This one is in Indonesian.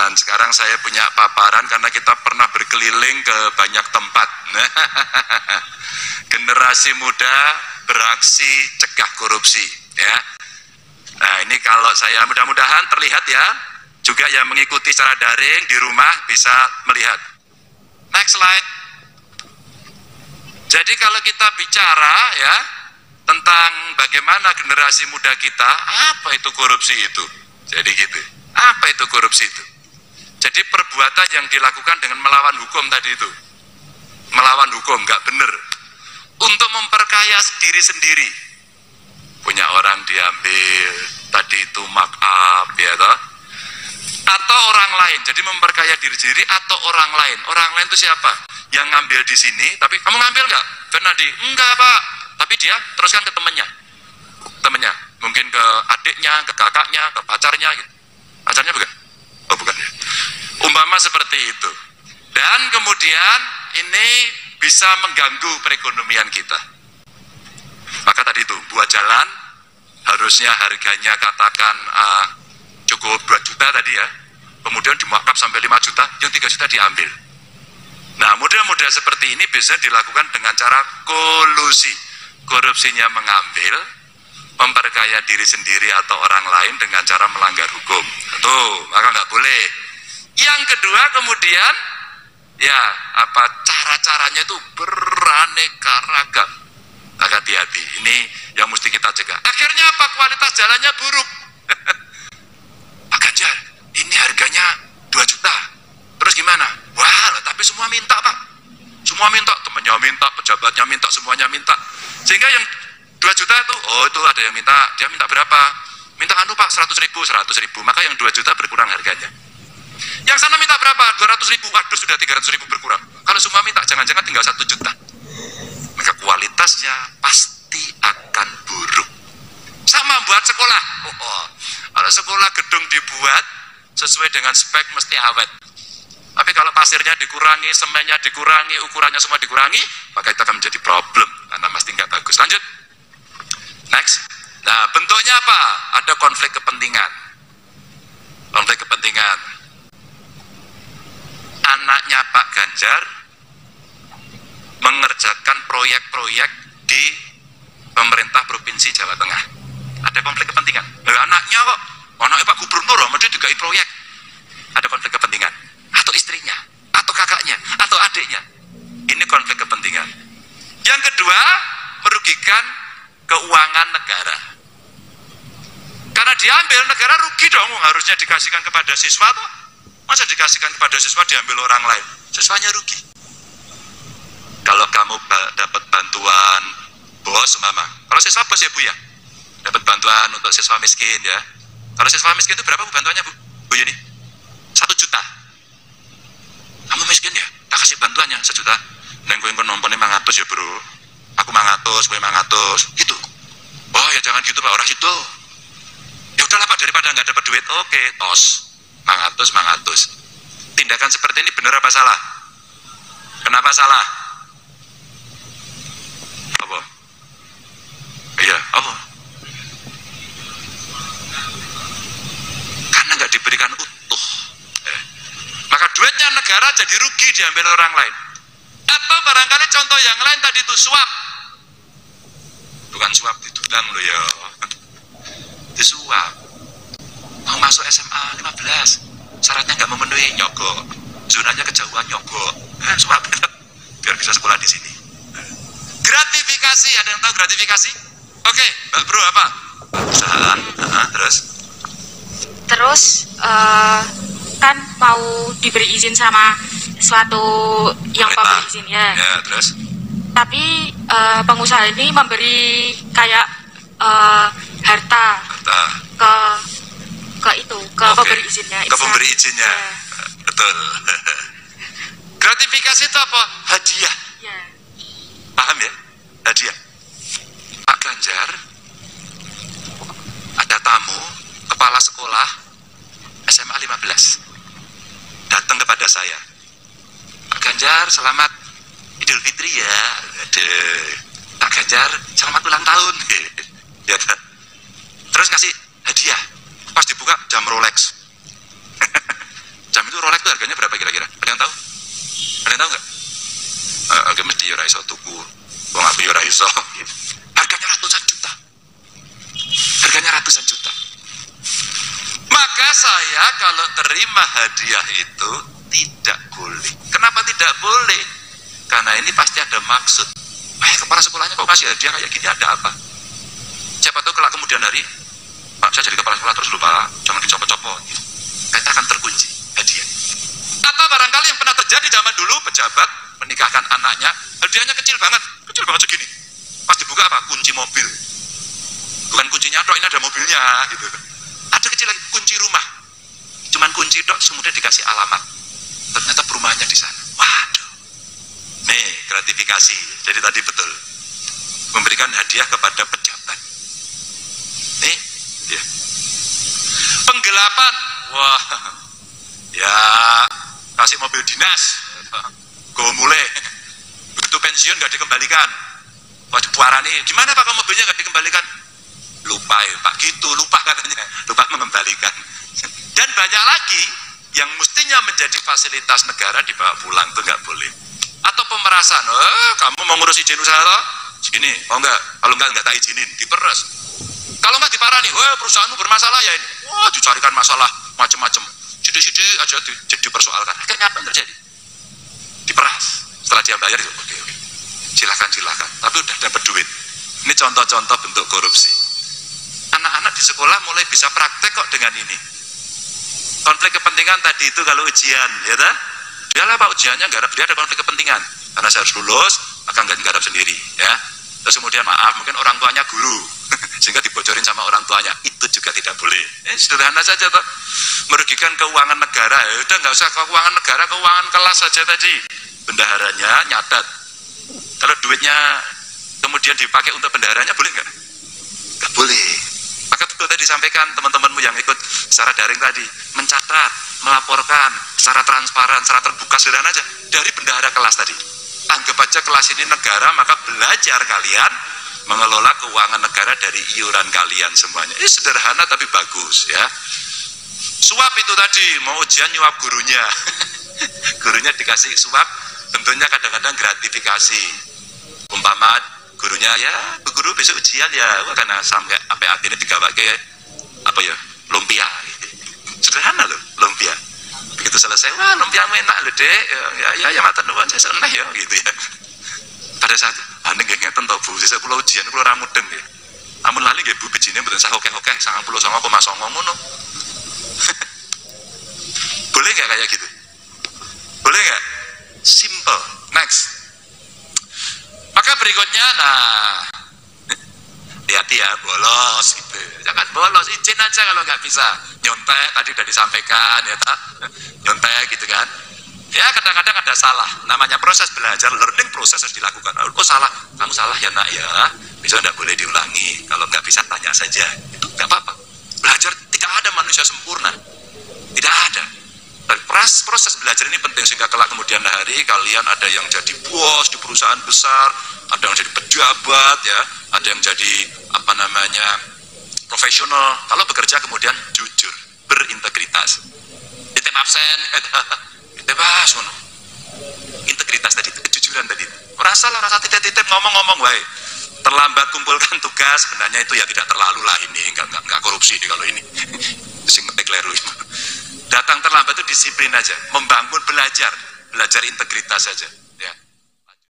Dan sekarang saya punya paparan karena kita pernah berkeliling ke banyak tempat. Generasi muda beraksi cegah korupsi, ya. Nah, ini kalau saya mudah-mudahan terlihat ya, juga yang mengikuti secara daring di rumah bisa melihat. Next slide. Jadi kalau kita bicara ya tentang bagaimana generasi muda kita, apa itu korupsi itu? Jadi gitu. Apa itu korupsi itu? Jadi perbuatan yang dilakukan dengan melawan hukum tadi itu. Melawan hukum, nggak benar. Untuk memperkaya diri sendiri. Punya orang diambil, tadi itu markup, ya toh. Atau orang lain, jadi memperkaya diri sendiri atau orang lain. Orang lain itu siapa? Yang ngambil di sini, tapi kamu ngambil nggak? Fernandi, enggak pak. Tapi dia teruskan ke temennya. Temennya, mungkin ke adiknya, ke kakaknya, ke pacarnya gitu. Pacarnya bukan? Oh bukan ya. Umpama seperti itu. Dan kemudian ini bisa mengganggu perekonomian kita. Maka tadi itu, buat jalan, harusnya harganya katakan cukup 2 juta tadi ya. Kemudian dimarkup sampai 5 juta, yang 3 juta diambil. Nah, model-model seperti ini bisa dilakukan dengan cara kolusi. Korupsinya mengambil, memperkaya diri sendiri atau orang lain dengan cara melanggar hukum. Tuh, maka nggak boleh. Yang kedua kemudian, ya apa cara-caranya itu beraneka ragam. Maka hati-hati, ini yang mesti kita cegah. Akhirnya apa? Kualitas jalannya buruk. Pak Ganjar, ini harganya 2 juta. Terus gimana? Wah, tapi semua minta pak. Semua minta, temannya minta, pejabatnya minta, semuanya minta. Sehingga yang 2 juta itu, oh itu ada yang minta, dia minta berapa? Minta anu pak, 100 ribu. Maka yang 2 juta berkurang harganya. Yang sana minta berapa? 200 ribu. Waduh, sudah 300 ribu berkurang. Kalau semua minta, jangan-jangan tinggal 1 juta. Maka kualitasnya pasti akan buruk. Sama buat sekolah. Kalau sekolah gedung dibuat sesuai dengan spek mesti awet. Tapi kalau pasirnya dikurangi, semennya dikurangi, ukurannya semua dikurangi, maka itu akan menjadi problem karena pasti nggak bagus. Lanjut. Next. Nah, bentuknya apa? Ada konflik kepentingan. Konflik kepentingan. Anaknya Pak Ganjar mengerjakan proyek-proyek di pemerintah Provinsi Jawa Tengah. Ada konflik kepentingan. Anaknya kok, anaknya Pak Gubernur, dia juga proyek. Ada konflik kepentingan. Atau istrinya, atau kakaknya, atau adiknya. Ini konflik kepentingan. Yang kedua, merugikan keuangan negara. Karena diambil, negara rugi dong, harusnya dikasihkan kepada siswa tuh. Masa dikasihkan kepada siswa diambil orang lain? Siswanya rugi. Kalau kamu dapat bantuan bos, mama. Kalau siswa bos ya Bu ya, dapat bantuan untuk siswa miskin ya. Kalau siswa miskin itu berapa Bu bantuannya Bu? Bu Yuni? 1 juta. Kamu miskin ya? Tak kasih bantuannya 1 juta. Neng gue nompornya 500 ya bro. Aku 500, gue 500. Gitu. Oh ya jangan gitu Pak, orang situ. Ya udahlah Pak, daripada nggak dapat duit. Oke, tos. 500. Tindakan seperti ini benar apa salah? Kenapa salah? Apa? Iya, apa? Karena nggak diberikan utuh. Maka duitnya negara jadi rugi diambil orang lain. Atau barangkali contoh yang lain tadi itu suap. Bukan suap, ditudang loh ya. Disuap. Mau masuk SMA 15, syaratnya nggak memenuhi, nyogok. Zonanya kejauhan, nyogok. Suap. Biar bisa sekolah di sini. Gratifikasi, ada yang tahu gratifikasi? Oke, Mbak Bro apa? Perusahaan, terus kan mau diberi izin sama suatu yang pemberi izin ya. Terus? Tapi pengusaha ini memberi kayak harta ke pemberi izinnya. Ke pemberi izinnya. Ya. Betul. Gratifikasi itu apa? Hadiah. Ya. Paham ya? Hadiah. Pak Ganjar ada tamu kepala sekolah SMA 15 datang kepada saya. Pak Ganjar, selamat Idul Fitri ya. Pak Ganjar, selamat ulang tahun. Ya kan? Terus ngasih hadiah. Pas dibuka jam Rolex. Jam satu harganya berapa kira-kira? Ada yang tahu? Ada yang tahu nggak? Oke, mesti ora iso tuku. Wong aku ora iso. Harganya ratusan juta. Harganya ratusan juta. Maka saya kalau terima hadiah itu tidak boleh. Kenapa tidak boleh? Karena ini pasti ada maksud. Kepala sekolahnya kok kasih hadiah kayak gini, ada apa? Siapa tahu kelak kemudian hari, Pak, saya jadi kepala sekolah terus lupa, jangan dicopot-copot. Kita akan terkunci hadiah. Atau barangkali yang pernah terjadi zaman dulu, pejabat menikahkan anaknya, hadiahnya kecil banget segini. Pas dibuka apa? Kunci mobil. Bukan kuncinya tok, ini ada mobilnya gitu. Ada kecil lagi, kunci rumah. Cuman kunci tok, kemudian dikasih alamat. Ternyata perumahannya di sana. Waduh. Nih, gratifikasi. Jadi tadi betul. Memberikan hadiah kepada pejabat. Nih, dia. Penggelapan. Wah. Ya, kasih mobil dinas. Gue mulai. Begitu pensiun gak dikembalikan. Waktu puarani, gimana Pak kalau mobilnya gak dikembalikan? Lupa ya Pak, gitu, lupa katanya, lupa mengembalikan. Dan banyak lagi yang mestinya menjadi fasilitas negara dibawa pulang, itu nggak boleh. Atau pemerasan, kamu mau ngurus izin usaha toh? Segini, oh enggak, kalau enggak tak izinin, diperes. Kalau nggak diparani, perusahaanmu bermasalah ya ini. Wah, dicarikan masalah macam-macam. Sidik-sidik aja jadi persoalkan. Akhirnya apa yang terjadi? Diperas. Setelah dia bayar itu, oke. Silakan. Tapi udah dapat duit. Ini contoh-contoh bentuk korupsi. Anak-anak di sekolah mulai bisa praktek kok dengan ini. Konflik kepentingan tadi itu kalau ujian, ya tak? Ya lah Pak, ujiannya garap, dia ada konflik kepentingan. Karena saya harus lulus, maka nggak garap sendiri, ya. Terus kemudian maaf, mungkin orang tuanya guru, sehingga dibocorin sama orang tuanya. Itu juga tidak boleh. Sederhana saja toh. Merugikan keuangan negara, ya udah nggak usah keuangan negara, keuangan kelas saja tadi. Bendaharanya nyatat. Kalau duitnya kemudian dipakai untuk bendaharanya, boleh nggak? Nggak boleh. Maka betul tadi disampaikan teman-temanmu yang ikut secara daring tadi, mencatat, melaporkan secara transparan, secara terbuka, sederhana aja dari bendahara kelas tadi. Anggap aja kelas ini negara, maka belajar kalian mengelola keuangan negara dari iuran kalian semuanya. Ini sederhana tapi bagus ya. Suap itu tadi, mau ujian nyuap gurunya. Gurunya dikasih suap, tentunya kadang-kadang gratifikasi. Umpama gurunya ya, guru besok ujian ya, karena sampai apa akhirnya digawakke apa ya, lumpia. Sederhana loh, lumpia. Begitu selesai, wah lumpia enak loh dek, ya matur nuwun saya seneng ya gitu ya. Pada saat ane nggih ngeten to Bu, sesuk kula ujian kula ra mudeng nggih. Amun lali nggih Bu bijine mboten sah oke-oke 99,9. Boleh nggak kayak gitu? Boleh nggak? Simple. Next. Maka berikutnya, hati-hati ya, bolos gitu. Jangan bolos, izin aja kalau nggak bisa. Nyontek tadi udah disampaikan ya tak? Nyontek gitu kan. Ya kadang-kadang ada salah. Namanya proses belajar, learning proses harus dilakukan. Oh salah, kamu salah ya nak ya. Bisa nggak boleh diulangi. Kalau nggak bisa tanya saja. Itu nggak apa-apa. Belajar tidak ada manusia sempurna. Tidak ada. Dan proses belajar ini penting sehingga kelak kemudian hari kalian ada yang jadi bos di perusahaan besar, ada yang jadi pejabat ya, ada yang jadi profesional. Kalau bekerja kemudian jujur, berintegritas. Titip absen, bebas ngono. Integritas tadi, kejujuran tadi. Rasa titip ngomong-ngomong wae. Terlambat kumpulkan tugas, sebenarnya itu ya tidak terlalu lah ini, enggak korupsi nih kalau ini. Sing kleru itu. Datang terlambat itu disiplin aja, membangun belajar integritas saja.